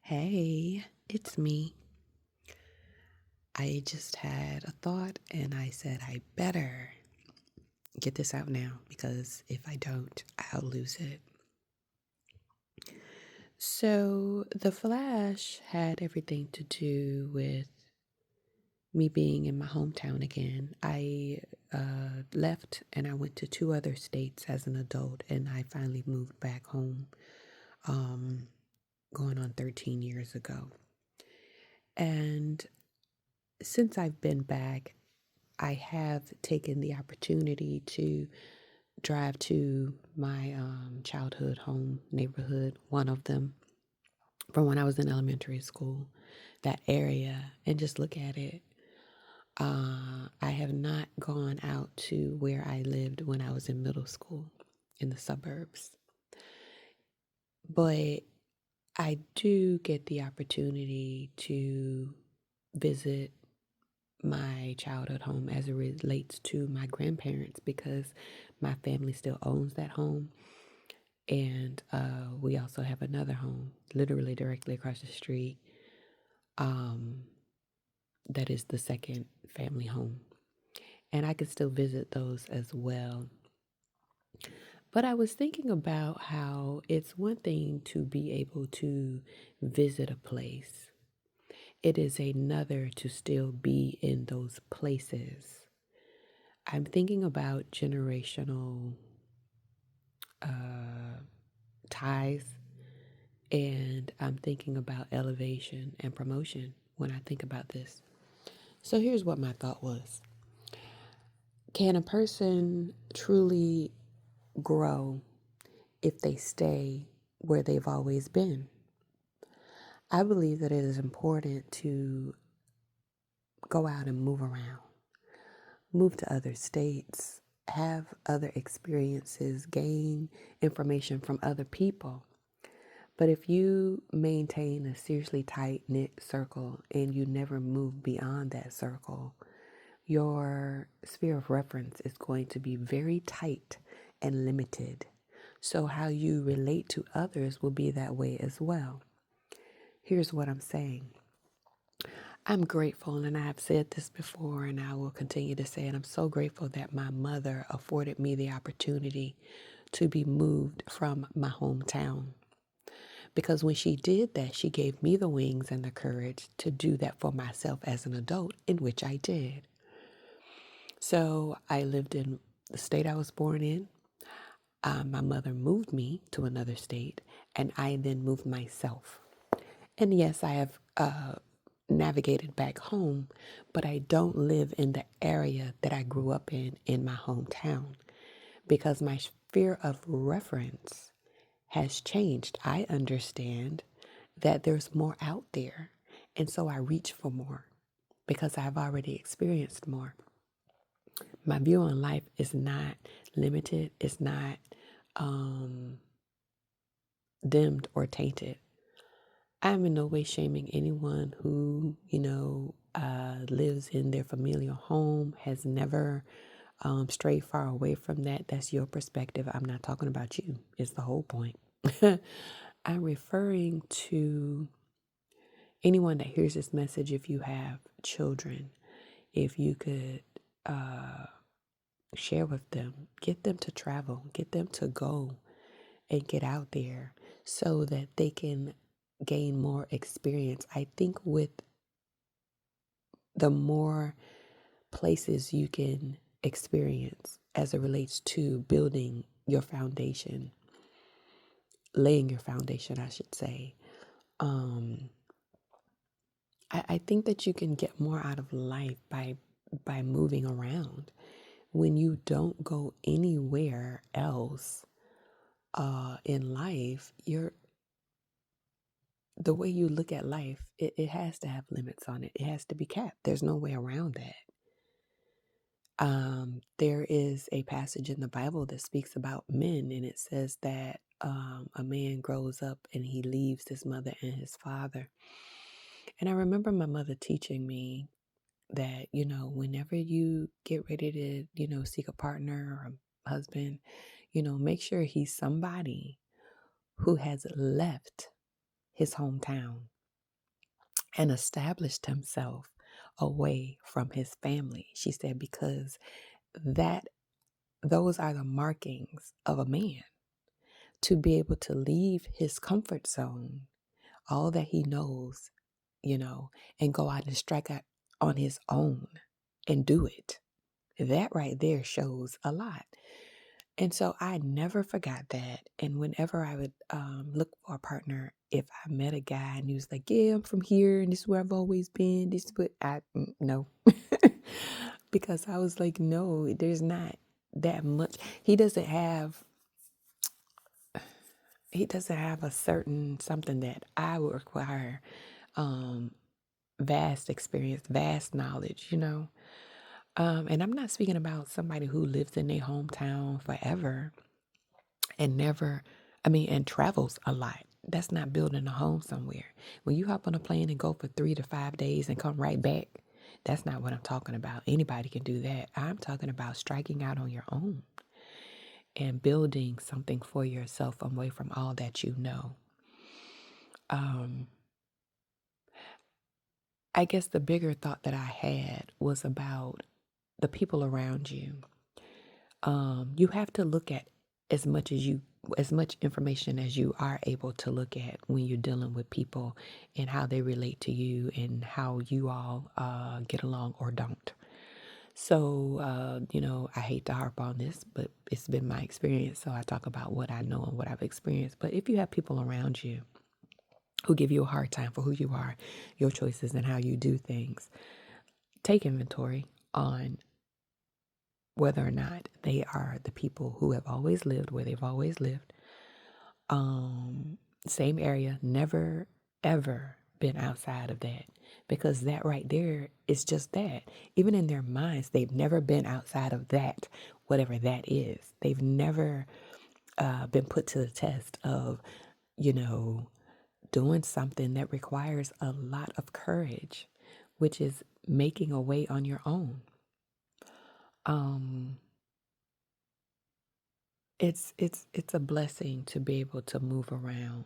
Hey, it's me. I just had a thought and I said I better get this out now because if I don't, I'll lose it. So, the flash had everything to do with me being in my hometown again. I left and I went to two other states as an adult, and I finally moved back home, um, going on 13 years ago. And since I've been back, I have taken the opportunity to drive to my childhood home neighborhood, one of them from when I was in elementary school, that area, and just look at it. I have not gone out to where I lived when I was in middle school in the suburbs, but I do get the opportunity to visit my childhood home as it relates to my grandparents because my family still owns that home. And we also have another home literally directly across the street um, that is the second family home. And I can still visit those as well. But I was thinking about how it's one thing to be able to visit a place, it is another to still be in those places. I'm thinking about generational uh, ties, and I'm thinking about elevation and promotion when I think about this. So here's what my thought was. Can a person truly grow if they stay where they've always been? I believe that it is important to go out and move around, move to other states, have other experiences, gain information from other people. But if you maintain a seriously tight knit circle and you never move beyond that circle, your sphere of reference is going to be very tight and limited. So, how you relate to others will be that way as well. Here's what I'm saying. I'm grateful, and I've said this before, and I will continue to say it. I'm so grateful that my mother afforded me the opportunity to be moved from my hometown. Because when she did that, she gave me the wings and the courage to do that for myself as an adult, in which I did. So I lived in the state I was born in. My mother moved me to another state, and I then moved myself. And yes, I have navigated back home, but I don't live in the area that I grew up in my hometown, because my sphere of reference has changed. I understand that there's more out there, and so I reach for more because I've already experienced more. My view on life is not limited, it's not um, dimmed or tainted. I'm in no way shaming anyone who, lives in their familial home, has never strayed far away from that. That's your perspective. I'm not talking about you, it's the whole point. I'm referring to anyone that hears this message. If you have children, if you could share with them, get them to travel, get them to go and get out there so that they can gain more experience. I think with the more places you can experience as it relates to building your foundation, laying your foundation, I should say, um, I think that you can get more out of life by moving around. When you don't go anywhere else in life, the way you look at life, it has to have limits on it. It has to be capped. There's no way around that. There is a passage in the Bible that speaks about men, and it says that a man grows up and he leaves his mother and his father. And I remember my mother teaching me that, whenever you get ready to, seek a partner or a husband, make sure he's somebody who has left his hometown. and established himself away from his family. She said, because that those are the markings of a man, to be able to leave his comfort zone, all that he knows, and go out and strike out on his own and do it. That right there shows a lot. And so I never forgot that. And whenever I would look for a partner, if I met a guy and he was like, "Yeah, I'm from here and this is where I've always been," this is what no. Because I was like, no, there's not that much. He doesn't have a certain something that I would require, um, vast experience, vast knowledge. And I'm not speaking about somebody who lives in their hometown forever and never, and travels a lot. That's not building a home somewhere. When you hop on a plane and go for 3 to 5 days and come right back, that's not what I'm talking about. Anybody can do that. I'm talking about striking out on your own and building something for yourself away from all that you know. Um, I guess the bigger thought that I had was about the people around you. You have to look at as much as you as much information as you are able to look at when you're dealing with people and how they relate to you and how you all get along or don't. So, I hate to harp on this, but it's been my experience. So I talk about what I know and what I've experienced. But if you have people around you who give you a hard time for who you are, your choices, and how you do things, take inventory on whether or not they are the people who have always lived where they've always lived. Um, Same area, never ever been outside of that. Because that right there is just that. Even in their minds, they've never been outside of that, whatever that is. They've never been put to the test of, you know, doing something that requires a lot of courage, which is making a way on your own. Um, it's a blessing to be able to move around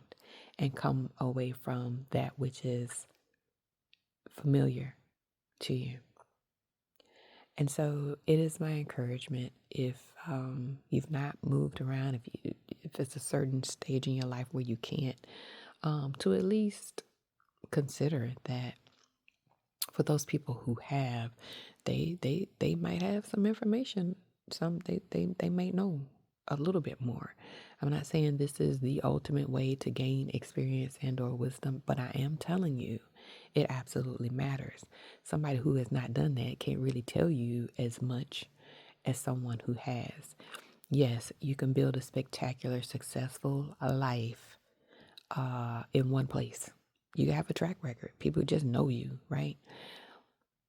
and come away from that which is familiar to you. And so it is my encouragement, if you've not moved around, if it's a certain stage in your life where you can't, to at least consider that for those people who have, they might have some information. They may know a little bit more. I'm not saying this is the ultimate way to gain experience and or wisdom, but I am telling you it absolutely matters. Somebody who has not done that can't really tell you as much as someone who has. Yes, you can build a spectacular, successful life in one place. You have a track record. People just know you, right?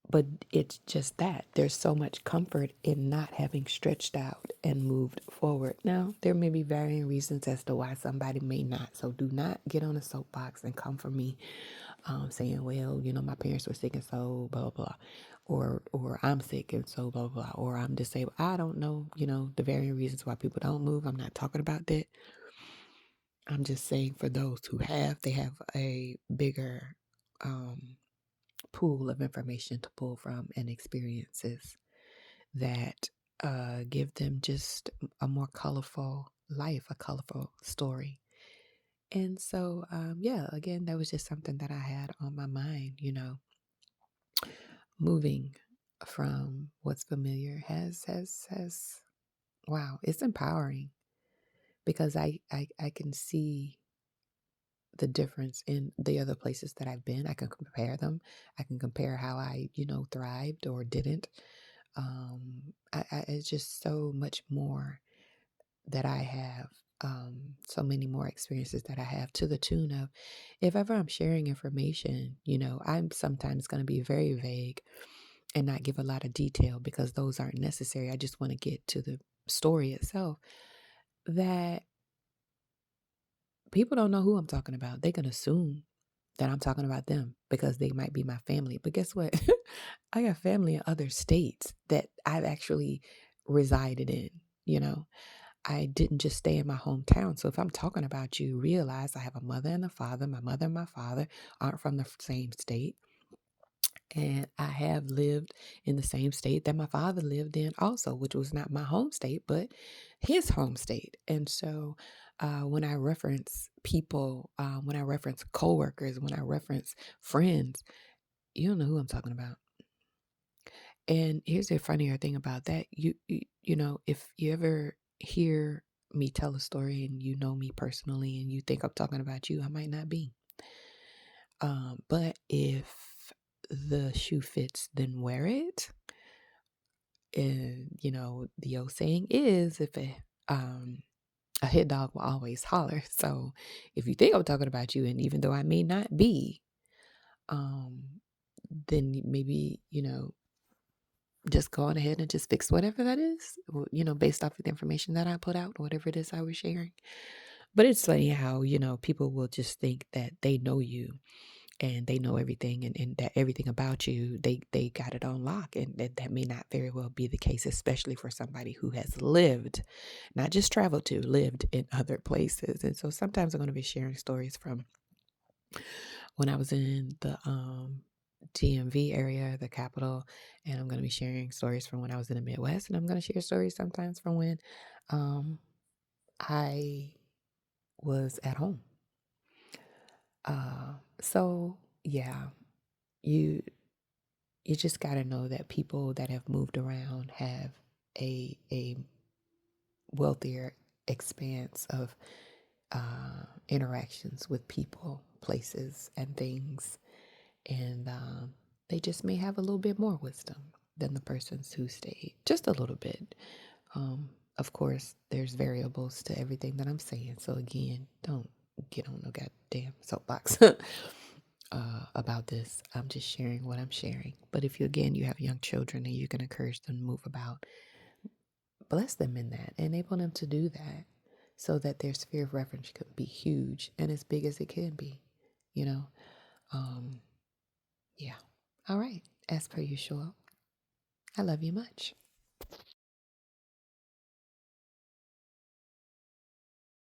But it's just that there's so much comfort in not having stretched out and moved forward. Now, there may be varying reasons as to why somebody may not. So do not get on a soapbox and come for me saying, well, my parents were sick and so blah, blah, blah. Or I'm sick and so blah, blah, blah. Or I'm disabled. I don't know, the varying reasons why people don't move. I'm not talking about that. I'm just saying for those who have, they have a bigger um, pool of information to pull from and experiences that give them just a more colorful life, a colorful story. And so, yeah, again, that was just something that I had on my mind, moving from what's familiar has wow, it's empowering because I can see the difference in the other places that I've been. I can compare them. I can compare how I, thrived or didn't. It's just so much more that I have, so many more experiences that I have to the tune of, if ever I'm sharing information, I'm sometimes going to be very vague and not give a lot of detail because those aren't necessary. I just want to get to the story itself, that people don't know who I'm talking about. They can assume that I'm talking about them because they might be my family. But guess what? I got family in other states that I've actually resided in, you know. I didn't just stay in my hometown. So if I'm talking about you, realize I have a mother and a father. My mother and my father aren't from the same state. And I have lived in the same state that my father lived in also, which was not my home state, but his home state. And so when I reference people, when I reference coworkers, when I reference friends, you don't know who I'm talking about. And here's the funnier thing about that. You know, if you ever hear me tell a story and you know me personally and you think I'm talking about you, I might not be. But if the shoe fits, then wear it. And you know, the old saying is if a hit dog will always holler. So if you think I'm talking about you, and even though I may not be, um, then maybe, you know, just go on ahead and just fix whatever that is, you know, based off of the information that I put out, whatever it is I was sharing. But it's funny how, you know, people will just think that they know you and they know everything and that everything about you, they got it on lock. And that may not very well be the case, especially for somebody who has lived, not just traveled to, lived in other places. And so sometimes I'm going to be sharing stories from when I was in the DMV area, the capital, and I'm going to be sharing stories from when I was in the Midwest, and I'm going to share stories sometimes from when um, I was at home. So yeah, you you just got to know that people that have moved around have a wealthier expanse of interactions with people, places, and things. And they just may have a little bit more wisdom than the persons who stayed, just a little bit. Of course, there's variables to everything that I'm saying. So again, don't get on no goddamn soapbox about this. I'm just sharing what I'm sharing. But if you again you have young children and you can encourage them to move about, bless them in that, enable them to do that, so that their sphere of reference could be huge and as big as it can be. You know, um, yeah. All right. As per usual, I love you much.